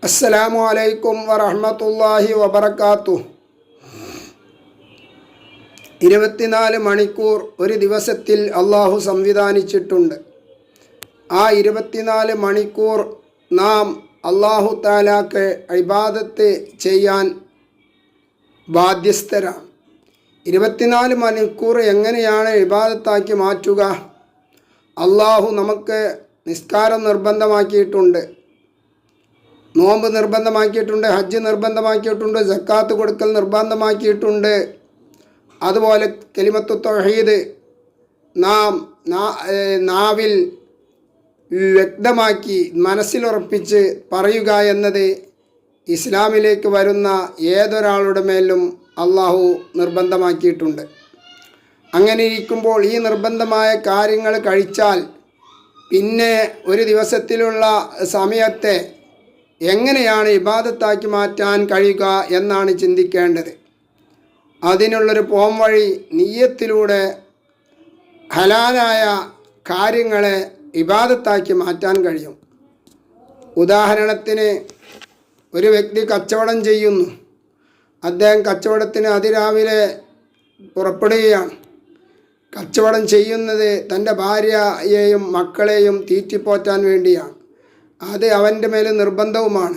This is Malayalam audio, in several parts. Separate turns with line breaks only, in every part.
അസ്സലാമു അലൈക്കും വറഹ്മത്തുള്ളാഹി വബറകാതുഹു. 24 മണിക്കൂർ ഒരു ദിവസത്തിൽ അള്ളാഹു സംവിധാനിച്ചിട്ടുണ്ട്. ആ 24 മണിക്കൂർ നാം അള്ളാഹു തആലാക്ക് ഇബാദത്ത് ചെയ്യാൻ ബാധ്യസ്ഥരാണ്. 24 മണിക്കൂർ എങ്ങനെയാണ് ഇബാദത്താക്കി മാറ്റുക? അള്ളാഹു നമുക്ക് നിസ്കാരം നിർബന്ധമാക്കിയിട്ടുണ്ട്, നോമ്പ് നിർബന്ധമാക്കിയിട്ടുണ്ട്, ഹജ്ജ് നിർബന്ധമാക്കിയിട്ടുണ്ട്, സക്കാത്ത് കൊടുക്കൽ നിർബന്ധമാക്കിയിട്ടുണ്ട്. അതുപോലെ കലിമത്തു തൗഹീദ് നാം നാവിൽ വ്യക്തമാക്കി മനസ്സിലുറപ്പിച്ച് പറയുക എന്നത് ഇസ്ലാമിലേക്ക് വരുന്ന ഏതൊരാളുടെ മേലും അള്ളാഹു നിർബന്ധമാക്കിയിട്ടുണ്ട്. അങ്ങനെ ഇരിക്കുമ്പോൾ ഈ നിർബന്ധമായ കാര്യങ്ങൾ കഴിച്ചാൽ പിന്നെ ഒരു ദിവസത്തിലുള്ള സമയത്തെ എങ്ങനെയാണ് ഇബാദത്താക്കി മാറ്റാൻ കഴിയുക എന്നാണ് ചിന്തിക്കേണ്ടത്. അതിനുള്ളൊരു പോംവഴി നിയ്യത്തിലൂടെ ഹലാലായ കാര്യങ്ങളെ ഇബാദത്താക്കി മാറ്റാൻ കഴിയും. ഉദാഹരണത്തിന്, ഒരു വ്യക്തി കച്ചവടം ചെയ്യുന്നു. അദ്ദേഹം കച്ചവടത്തിന് അതിരാവിലെ പുറപ്പെടുകയാണ്. കച്ചവടം ചെയ്യുന്നത് തൻ്റെ ഭാര്യയെയും മക്കളെയും തീറ്റിപ്പോറ്റാൻ വേണ്ടിയാണ്. അത് അവൻ്റെ മേൽ നിർബന്ധവുമാണ്.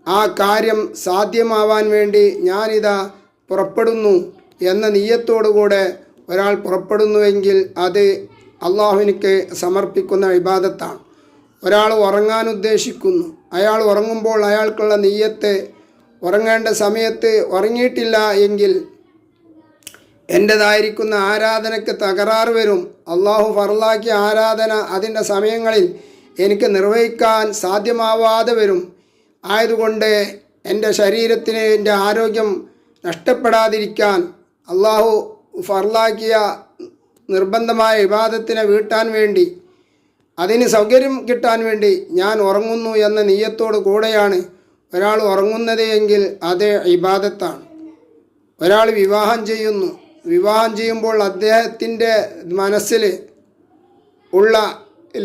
ആ കാര്യം സാധ്യമാവാൻ വേണ്ടി ഞാനിതാ പുറപ്പെടുന്നു എന്ന നിയ്യത്തോടുകൂടെ ഒരാൾ പുറപ്പെടുന്നുവെങ്കിൽ അത് അള്ളാഹുവിനിക്ക് സമർപ്പിക്കുന്ന ഇബാദത്താണ്. ഒരാൾ ഉറങ്ങാൻ ഉദ്ദേശിക്കുന്നു. അയാൾ ഉറങ്ങുമ്പോൾ അയാൾക്കുള്ള നിയ്യത്ത് ഉറങ്ങേണ്ട സമയത്ത് ഉറങ്ങിയിട്ടില്ല എങ്കിൽ എൻ്റേതായിരിക്കുന്ന ആരാധനയ്ക്ക് തകരാറ് വരും. അള്ളാഹു ഫർലാക്കിയ ആരാധന അതിൻ്റെ സമയങ്ങളിൽ എനിക്ക് നിർവഹിക്കാൻ സാധ്യമാവാതെ വരും. ആയതുകൊണ്ട് എൻ്റെ ശരീരത്തിന് എൻ്റെ ആരോഗ്യം നഷ്ടപ്പെടാതിരിക്കാൻ അള്ളാഹു ഫർലാക്കിയ നിർബന്ധമായ ഇബാദത്തിനെ വീട്ടാൻ വേണ്ടി, അതിന് സൗകര്യം കിട്ടാൻ വേണ്ടി ഞാൻ ഉറങ്ങുന്നു എന്ന നിയ്യത്തോടു കൂടെയാണ് ഒരാൾ ഉറങ്ങുന്നത് എങ്കിൽ അത് ഇബാദത്താണ്. ഒരാൾ വിവാഹം ചെയ്യുന്നു. വിവാഹം ചെയ്യുമ്പോൾ അദ്ദേഹത്തിൻ്റെ മനസ്സിൽ ഉള്ള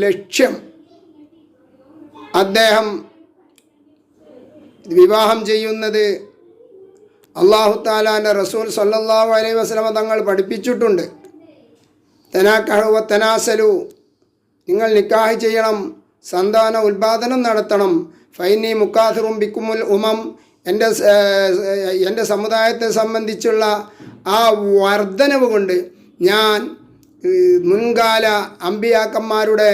ലക്ഷ്യം, അദ്ദേഹം വിവാഹം ചെയ്യുന്നത് അല്ലാഹു തആലാൻ്റെ റസൂൽ സല്ലല്ലാഹു അലൈഹി വസല്ലമ തങ്ങൾ പഠിപ്പിച്ചിട്ടുണ്ട്. തനാക്കഹു വ തനാസലു, നിങ്ങൾ നിക്കാഹ് ചെയ്യണം, സന്താന ഉൽപാദനം നടത്തണം. ഫൈനി മുക്കാഥിറും ബിക്കുമുൽ ഉമം, എൻ്റെ സമുദായത്തെ സംബന്ധിച്ചുള്ള ആ വർധനവ് കൊണ്ട് ഞാൻ മുൻകാല അമ്പിയാക്കന്മാരുടെ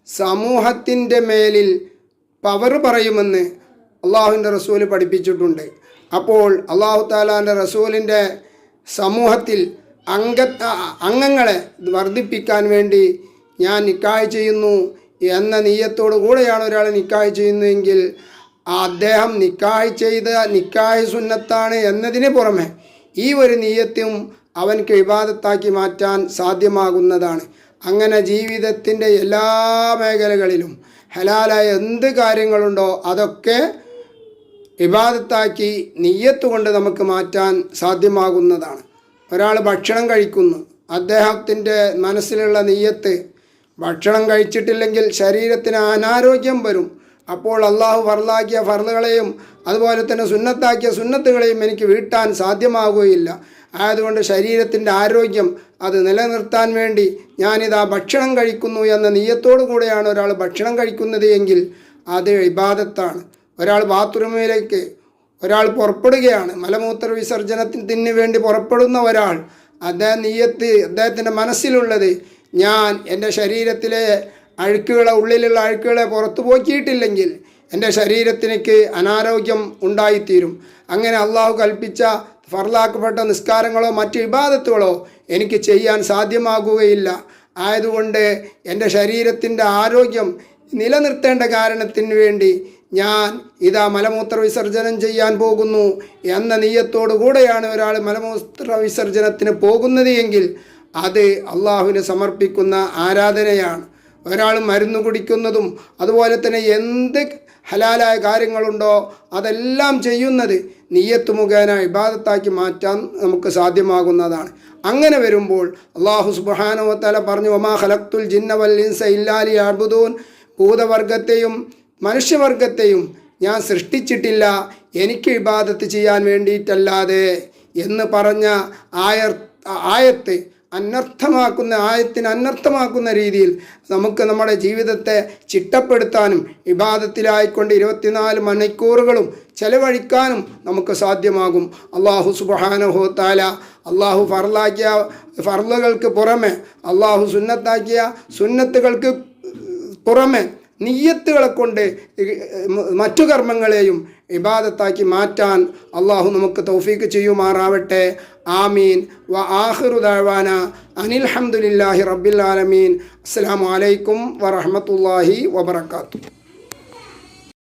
സമൂഹത്തിൻ്റെ മേലിൽ പവർ പറയുമെന്ന് അള്ളാഹുവിൻ്റെ റസൂൽ പഠിപ്പിച്ചിട്ടുണ്ട്. അപ്പോൾ അള്ളാഹു തആലാൻ്റെ റസൂലിൻ്റെ സമൂഹത്തിൽ അംഗങ്ങളെ വർദ്ധിപ്പിക്കാൻ വേണ്ടി ഞാൻ നിക്കാഹ് ചെയ്യുന്നു എന്ന നിയ്യത്തോടു കൂടെയാണ് ഒരാൾ നിക്കാഹ് ചെയ്യുന്നതെങ്കിൽ അദ്ദേഹം നിക്കാഹ് ചെയ്ത നിക്കാഹ് സുന്നത്താണ് എന്നതിന് പുറമെ ഈ ഒരു നിയ്യത്തും അവൻക്ക് ഇബാദത്താക്കി മാറ്റാൻ സാധ്യമാകുന്നതാണ്. അങ്ങനെ ജീവിതത്തിൻ്റെ എല്ലാ മേഖലകളിലും ഹലാലായ എന്ത് കാര്യങ്ങളുണ്ടോ അതൊക്കെ ഇബാദത്താക്കി നിയ്യത്ത് കൊണ്ട് നമുക്ക് മാറ്റാൻ സാധ്യമാകുന്നതാണ്. ഒരാൾ ഭക്ഷണം കഴിക്കുന്നു. അദ്ദേഹത്തിൻ്റെ മനസ്സിലുള്ള നിയ്യത്ത്, ഭക്ഷണം കഴിച്ചിട്ടില്ലെങ്കിൽ ശരീരത്തിന് അനാരോഗ്യം വരും. അപ്പോൾ അള്ളാഹു ഫർലാക്കിയ ഫർളുകളെയും അതുപോലെ തന്നെ സുന്നത്താക്കിയ സുന്നത്തുകളെയും എനിക്ക് വീട്ടാൻ സാധ്യമാകുകയില്ല. ആയതുകൊണ്ട് ശരീരത്തിൻ്റെ ആരോഗ്യം അത് നിലനിർത്താൻ വേണ്ടി ഞാനിതാ ഭക്ഷണം കഴിക്കുന്നു എന്ന നിയ്യത്തോടു കൂടെയാണ് ഒരാൾ ഭക്ഷണം കഴിക്കുന്നത് എങ്കിൽ അത് ഇബാദത്താണ്. ഒരാൾ ബാത്റൂമിലേക്ക് ഒരാൾ പുറപ്പെടുകയാണ്, മലമൂത്ര വിസർജനത്തിന് വേണ്ടി പുറപ്പെടുന്ന ഒരാൾ, അദ്ദേഹത്തിൻ്റെ മനസ്സിലുള്ളത് ഞാൻ എൻ്റെ ശരീരത്തിലെ അഴുക്കുകളെ, ഉള്ളിലുള്ള അഴുക്കുകളെ പുറത്തു പോക്കിയിട്ടില്ലെങ്കിൽ എൻ്റെ ശരീരത്തിലേക്ക് അനാരോഗ്യം ഉണ്ടായിത്തീരും. അങ്ങനെ അള്ളാഹു കൽപ്പിച്ച ഫർലാക്കപ്പെട്ട നിസ്കാരങ്ങളോ മറ്റ് ഇബാദത്തുകളോ എനിക്ക് ചെയ്യാൻ സാധ്യമാകുകയില്ല. ആയതുകൊണ്ട് എൻ്റെ ശരീരത്തിൻ്റെ ആരോഗ്യം നിലനിർത്തേണ്ട കാരണത്തിന് വേണ്ടി ഞാൻ ഇതാ മലമൂത്ര വിസർജനം ചെയ്യാൻ പോകുന്നു എന്ന നിയ്യത്തോടു കൂടെയാണ് ഒരാൾ മലമൂത്ര വിസർജനത്തിന് പോകുന്നത് എങ്കിൽ അത് അള്ളാഹുവിന് സമർപ്പിക്കുന്ന ആരാധനയാണ്. ഒരാൾ മരുന്ന് കുടിക്കുന്നതും അതുപോലെ തന്നെ എന്ത് ഹലാലായ കാര്യങ്ങളുണ്ടോ അതെല്ലാം ചെയ്യുന്നത് നിയ്യത്ത് മുഖേന ഇബാദത്താക്കി മാറ്റാൻ നമുക്ക് സാധ്യമാകുന്നതാണ്. അങ്ങനെ വരുമ്പോൾ അല്ലാഹു സുബ്ഹാനഹു വ തആല പറഞ്ഞു, വമാ ഖലഖ്തുൽ ജിന്ന വൽ ഇൻസ ഇല്ലാ ലിയഅ്ബുദൂൻ, ഭൂതവർഗത്തെയും മനുഷ്യവർഗത്തെയും ഞാൻ സൃഷ്ടിച്ചിട്ടില്ല, എനിക്ക് ഇബാദത്ത് ചെയ്യാൻ വേണ്ടിയിട്ടല്ലാതെ എന്ന് പറഞ്ഞ ആയത്ത് ആയത്തിന് അനർത്ഥമാക്കുന്ന രീതിയിൽ നമുക്ക് നമ്മുടെ ജീവിതത്തെ ചിട്ടപ്പെടുത്താനും ഇബാദത്തിലായിക്കൊണ്ട് 24 മണിക്കൂറുകളും ചെലവഴിക്കാനും നമുക്ക് സാധ്യമാകും. അള്ളാഹു സുബ്ഹാനഹു തആല അള്ളാഹു ഫർലാക്കിയ ഫർളുകൾക്ക് പുറമെ അള്ളാഹു സുന്നത്താക്കിയ സുന്നത്തുകൾക്ക് പുറമെ നിയ്യത്തുകളെ കൊണ്ട് മറ്റു കർമ്മങ്ങളെയും ഇബാദത്താക്കി മാറ്റാൻ അള്ളാഹു നമുക്ക് തൗഫീക്ക് ചെയ്യുമാറാവട്ടെ. ആമീൻ. വ ആഖിറു ദഅവാന അനിൽ ഹംദുലില്ലാഹി റബ്ബിൽ ആലമീൻ. അസ്സലാമു അലൈക്കും വറഹ്മത്തുള്ളാഹി വബറകാതുഹു.